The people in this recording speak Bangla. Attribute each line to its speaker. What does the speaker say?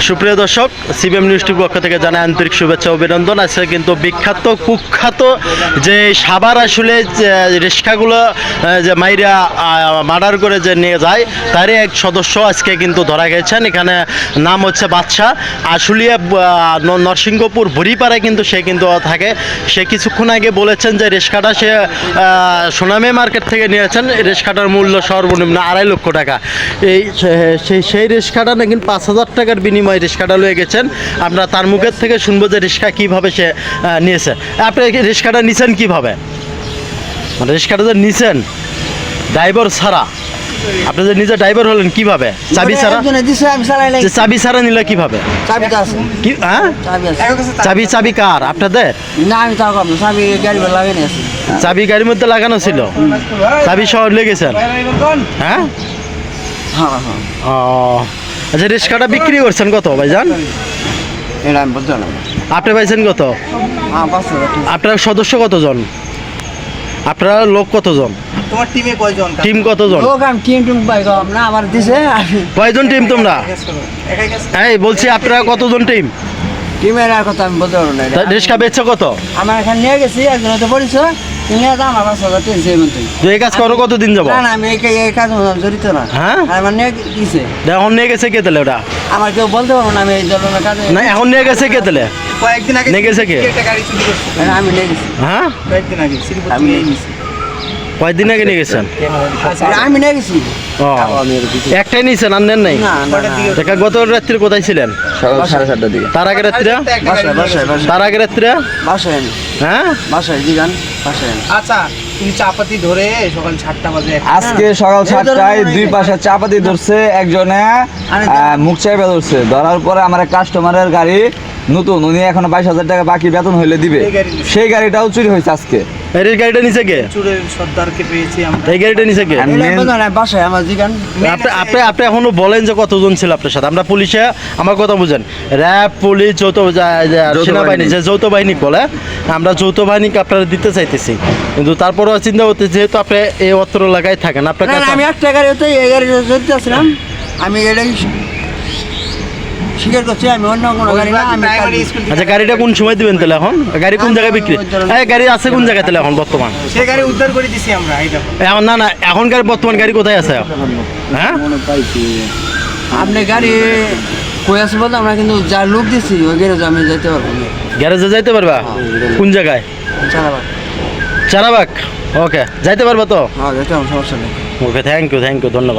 Speaker 1: সুপ্রিয় দর্শক, সিবিএম নিউজ টিভির পক্ষ থেকে জানাই আন্তরিক শুভেচ্ছা অভিনন্দন। আজকে কিন্তু বিখ্যাত কুখ্যাত যে সাভার আসলে রিক্সাগুলো যে মাইরা মার্ডার করে যে নিয়ে যায় তারই এক সদস্য আজকে কিন্তু ধরা গেছেন। এখানে নাম হচ্ছে বাদশা, আশুলিয়া নরসিংহপুর বুড়িপাড়ায় কিন্তু সে কিন্তু থাকে। সে কিছুক্ষণ আগে বলেছেন যে রিক্সাটা সে সোনামে মার্কেট থেকে নিয়েছেন। রিক্সাটার মূল্য সর্বনিম্ন 2.5 লক্ষ টাকা। সেই রিক্সাটা নাকি 5,000 টাকার বিনিময়ে রিক্সাটা লয়ে গেছেন। আমরা তার মুখের থেকে শুনবো যে রিক্সা কীভাবে সে নিয়েছে। আপনি রিক্সাটা নিছেন কীভাবে? মানে রিক্সাটা যে নিছেন ড্রাইভার ছাড়া, আপনি যে নিজে ড্রাইভার হলেন কিভাবে? চাবি ছাড়া? চাবি ছাড়া নিলে কিভাবে? কি হ্যাঁ চাবি কার? আপনাদের?
Speaker 2: না, আমি তাও করবো। চাবি গাড়ি লাগানো আছে।
Speaker 1: চাবি গাড়ির মধ্যে লাগানো ছিল, চাবি শহর লেগেছেন? হ্যাঁ ও আচ্ছা, রিক্সাটা বিক্রি করছেন কত ভাইজান?
Speaker 2: এটা আমি বলতে পারলাম।
Speaker 1: আপনি পাইছেন কত? আপনার সদস্য কতজন? আপনার লোক কতজন?
Speaker 3: তোমার টিমে কয়জন?
Speaker 1: টিম কতজন?
Speaker 2: লোক আমি টিম পাই না, আমার দিছে।
Speaker 1: কয়জন টিম তোমরা? এই বলছি আপনারা কতজন টিম?
Speaker 2: টিমের আর কথা আমি বলতে পারবো না।
Speaker 1: রিক্সা বেচছো কত?
Speaker 2: আমার এখানে নিয়ে গেছি, একজন তো পরিচয় নিয়ে দাম আমার 5,000 টেনছে মতো।
Speaker 1: তো এই কাজ করো কতদিন যাবো?
Speaker 2: না, আমি এই কাজ জড়িত না।
Speaker 1: হ্যাঁ,
Speaker 2: আমার নিয়ে গেছে।
Speaker 1: এখন নিয়ে গেছে কে তাহলে? ওটা
Speaker 2: আমার কেউ বলতে পারবো না, আমি এই ধরনের কাজে
Speaker 1: না। এখন নিয়ে গেছে কে তাহলে?
Speaker 3: কয়েকদিন আগে
Speaker 1: নিয়ে গেছে কে?
Speaker 3: একটা গাড়ি চুরি করছে।
Speaker 2: আমি নিয়ে গেছি।
Speaker 1: হ্যাঁ,
Speaker 3: কয়েকদিন আগে শ্রীপুর
Speaker 2: আমি
Speaker 3: থেকে নিয়েছি।
Speaker 1: কয়দিন আগে নিয়ে গেছেন?
Speaker 2: আমি নিয়ে গেছি।
Speaker 1: ও, একটাই নিয়েছেন আর নেন নাই?
Speaker 2: না
Speaker 1: দেখা গত রাত্রে কোথায় ছিলেন?
Speaker 2: সকাল 7:30টার দিকে।
Speaker 1: তার আগে রাত্রে? তার আগে রাত্রে?
Speaker 2: বাসায়
Speaker 1: হ্যাঁ,
Speaker 2: বাসায় দিগান বাসায়।
Speaker 3: আচ্ছা, তুমি চাপাতি ধরে সকাল 7টা বাজে
Speaker 4: আজকে সকাল 7টায় দুই পাশে চাপাতি ধরছে, একজনে মুখ চাইবে ধরছে। ধরার পরে আমার এক কাস্টমারের গাড়ি নতুন, উনি এখনো 22,000 টাকা বাকি বেতন হইলে দিবে, সেই গাড়িটাও চুরি হয়েছে আজকে।
Speaker 1: এই গাড়িটা নিচে কে?
Speaker 3: চুরের সর্দারকে পেয়েছি আমরা।
Speaker 1: এই গাড়িটা নিচে কে?
Speaker 2: বাসায় আমার দিগান।
Speaker 1: আপনি এখনো বলেন যে কতজন ছিল আপনার সাথে? আমরা পুলিশে, আমার কথা বুঝেন, র্যাব, পুলিশ, সেনাবাহিনী, যে যৌথ বাহিনী বলে, আমরা যৌথ বাহিনীকে আপনারা দিতে চাইতেছি, কিন্তু তারপরেও চিন্তা করতে যেহেতু আপনি এই অত্র এলাকায় থাকেন, আপনার
Speaker 2: আমি একটা গাড়ি হতে এই গাড়ি জড়িত ছিলাম। আমি এটাই স্বীকার করছি, আমি অন্য কোনো গাড়ি না। আমি
Speaker 3: প্রাইমারি স্কুল
Speaker 1: আচ্ছা, গাড়িটা কোন সময় দিবেন তাহলে? এখন গাড়ি কোন জায়গায় বিক্রি? গাড়ি আছে কোন জায়গায় তাহলে এখন বর্তমান?
Speaker 3: সে গাড়ি উদ্ধার করে দিছি আমরা। এই দেখো
Speaker 1: এখন না না, এখনকার বর্তমান গাড়ি কোথায় আছে? হ্যাঁ,
Speaker 2: আপনি গাড়ি কই আছে বলতে আমরা কিন্তু যা লোক দিচ্ছি ওই গ্যারেজে আমি যেতে পারবো না।
Speaker 1: গ্যারেজে যাইতে পারবা? কোন জায়গায়?
Speaker 2: চালাবাগ।
Speaker 1: চারাবাগ? ওকে, যাইতে পারবা তো?
Speaker 2: হ্যাঁ, যেতে হবে, সমস্যা নেই।
Speaker 1: ওকে, থ্যাংক ইউ, ধন্যবাদ।